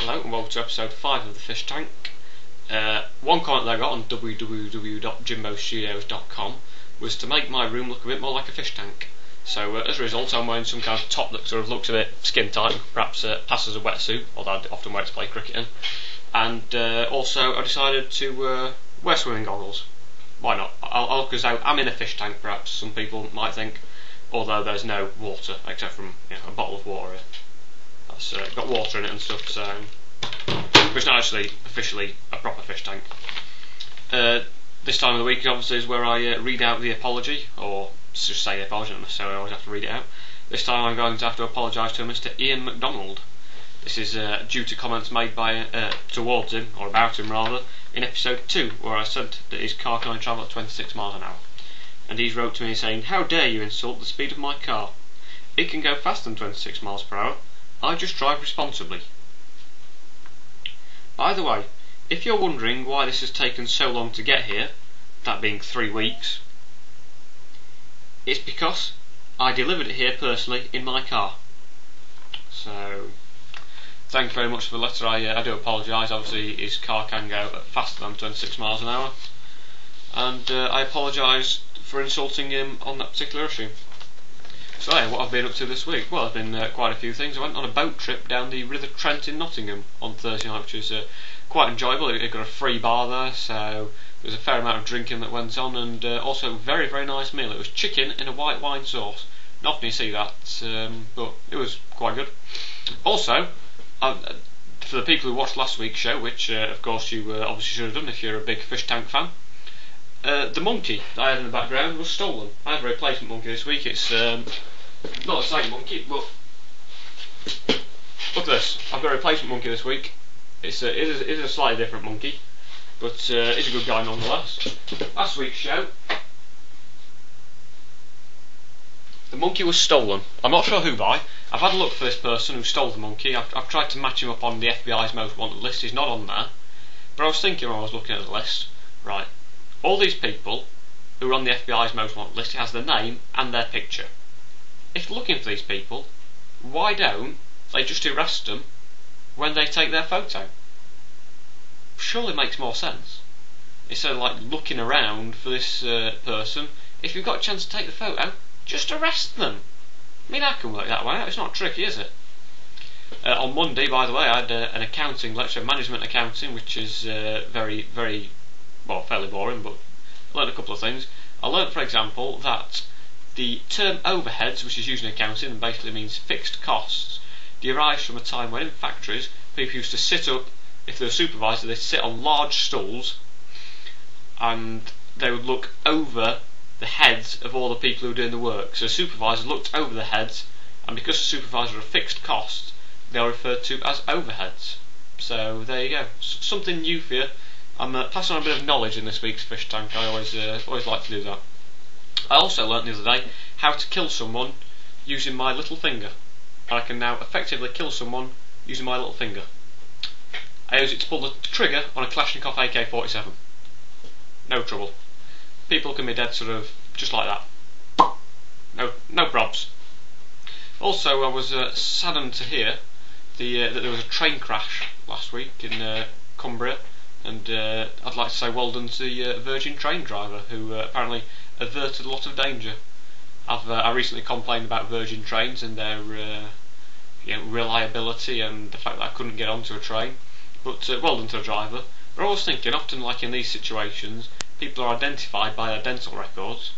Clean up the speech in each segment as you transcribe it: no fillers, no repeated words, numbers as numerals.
Hello and welcome to episode 5 of the Fish Tank. One comment that I got on www.jimbostudios.com was to make my room look a bit more like a fish tank. So as a result, I'm wearing some kind of top that sort of looks a bit skin tight, perhaps passes as a wetsuit, although I often wear it to play cricket in. And also I decided to wear swimming goggles. Why not? I'll look as though I'm in a fish tank, perhaps some people might think, although there's no water except from a bottle of water here. That's got water in it and stuff, so it's not actually officially a proper fish tank. This time of the week obviously is where I read out the apology, or just say the apology, not necessarily always have to read it out. This time I'm going to have to apologise to Mr. Ian McDonald. This is due to comments made by towards him, or about him rather, in episode 2, where I said that his car can only travel at 26 miles an hour. And he's wrote to me saying, "How dare you insult the speed of my car? It can go faster than 26 miles per hour. I just drive responsibly." By the way, if you're wondering why this has taken so long to get here, that being 3 weeks, it's because I delivered it here personally in my car. So, thank you very much for the letter. I do apologise. Obviously his car can go faster than 26 miles an hour, and I apologise for insulting him on that particular issue. So yeah, what I've been up to this week? Well, there's been quite a few things. I went on a boat trip down the River Trent in Nottingham on Thursday night, which was quite enjoyable. It got a free bar there, so there was a fair amount of drinking that went on, and also a very, very nice meal. It was chicken in a white wine sauce. Not often you see that, but it was quite good. Also, for the people who watched last week's show, which of course you obviously should have done if you're a big fish tank fan, the monkey that I had in the background was stolen. I have a replacement monkey this week. It's not the same monkey, but look at this. I've got a replacement monkey this week. It is a slightly different monkey, but he's a good guy nonetheless. Last week's show, the monkey was stolen. I'm not sure who by. I've had a look for this person who stole the monkey. I've tried to match him up on the FBI's most wanted list. He's not on there. But I was thinking when I was looking at the list, right, all these people who are on the FBI's most wanted list, it has their name and their picture. If you're looking for these people, why don't they just arrest them when they take their photo? Surely it makes more sense. Instead of like looking around for this person, if you've got a chance to take the photo, just arrest them. I mean, I can work that way out. It's not tricky, is it? On Monday, by the way, I had an accounting lecture, management accounting, which is very, very, well, fairly boring, but I learned a couple of things. I learned, for example, that the term overheads, which is used in accounting and basically means fixed costs, derives from a time when in factories people used to sit up. If they were supervisors, they'd sit on large stools and they would look over the heads of all the people who were doing the work. So supervisors looked over the heads, and because the supervisors are a fixed cost, they are referred to as overheads. So there you go, something new for you. I'm passing on a bit of knowledge in this week's fish tank. I always like to do that. I also learnt the other day how to kill someone using my little finger. I can now effectively kill someone using my little finger. I use it to pull the trigger on a Kalashnikov AK-47. No trouble. People can be dead sort of just like that. No probs. Also, I was saddened to hear that there was a train crash last week in Cumbria, and I'd like to say well done to the Virgin train driver who apparently averted a lot of danger. I recently complained about Virgin trains and their reliability and the fact that I couldn't get onto a train, but well done to the driver. But I was thinking, often like in these situations, people are identified by their dental records,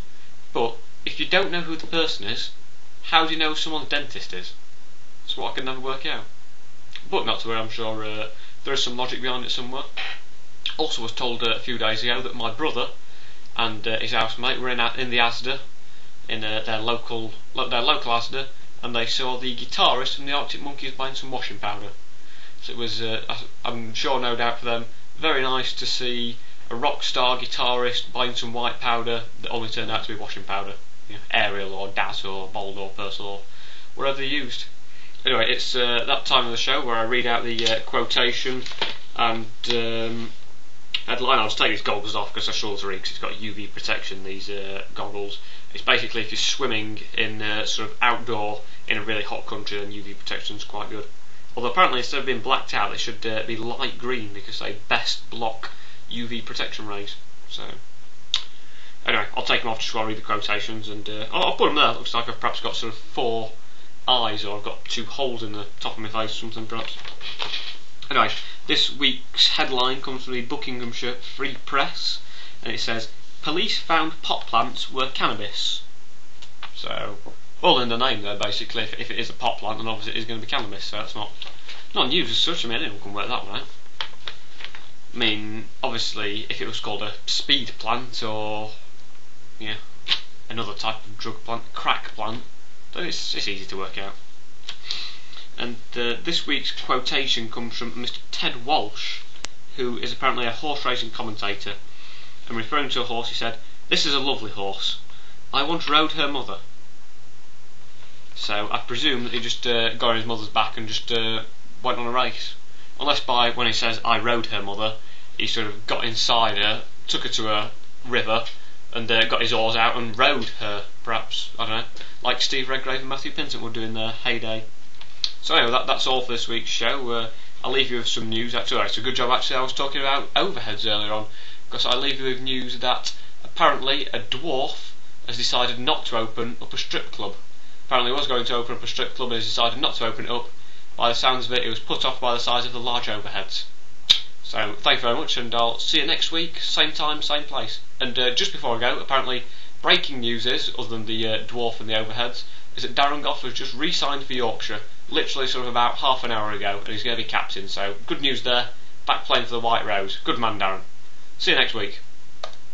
but if you don't know who the person is, how do you know who someone's dentist is? That's what I can never work out. But not to worry, I'm sure there is some logic behind it somewhere. Also was told a few days ago that my brother and his housemate were in the Asda, in their local Asda, and they saw the guitarist from the Arctic Monkeys buying some washing powder. So it was, I'm sure, no doubt for them, very nice to see a rock star guitarist buying some white powder that only turned out to be washing powder. Ariel or Daz or Bold or Persil or whatever they used. Anyway, it's that time of the show where I read out the quotation and headline. I'll just take these goggles off because they're short to read because it's got UV protection, these goggles. It's basically if you're swimming in sort of outdoor in a really hot country, then UV protection is quite good. Although apparently instead of being blacked out, they should be light green because they best block UV protection rays. So anyway, I'll take them off just while I read the quotations, and I'll put them there. Looks like I've perhaps got sort of 4 eyes, or I've got 2 holes in the top of my face or something perhaps. Anyway, this week's headline comes from the Buckinghamshire Free Press, and it says, "Police found pot plants were cannabis." So, all in the name there, basically. If it is a pot plant, then obviously it is going to be cannabis, so that's not news as such. I mean, anyone can work that one out. I mean, obviously, if it was called a speed plant, or, another type of drug plant, crack plant, then it's easy to work out. And this week's quotation comes from Mr. Ted Walsh, who is apparently a horse racing commentator, and referring to a horse he said, "This is a lovely horse. I once rode her mother." So I presume that he just got on his mother's back and just went on a race. Unless by when he says "I rode her mother," he sort of got inside her, took her to a river, and got his oars out and rode her, perhaps, I don't know, like Steve Redgrave and Matthew Pinsent would do in their heyday. So anyway, that's all for this week's show. I'll leave you with some news. Actually, it's a good job actually I was talking about overheads earlier on, because I leave you with news that apparently a dwarf has decided not to open up a strip club. Apparently he was going to open up a strip club and has decided not to open it up. By the sounds of it, he was put off by the size of the large overheads. So thank you very much, and I'll see you next week, same time, same place. And just before I go, apparently breaking news is, other than the dwarf and the overheads, is that Darren Goff has just re-signed for Yorkshire, literally sort of about half an hour ago, and he's going to be captain. So good news there, back playing for the White Rose. Good man, Darren. See you next week.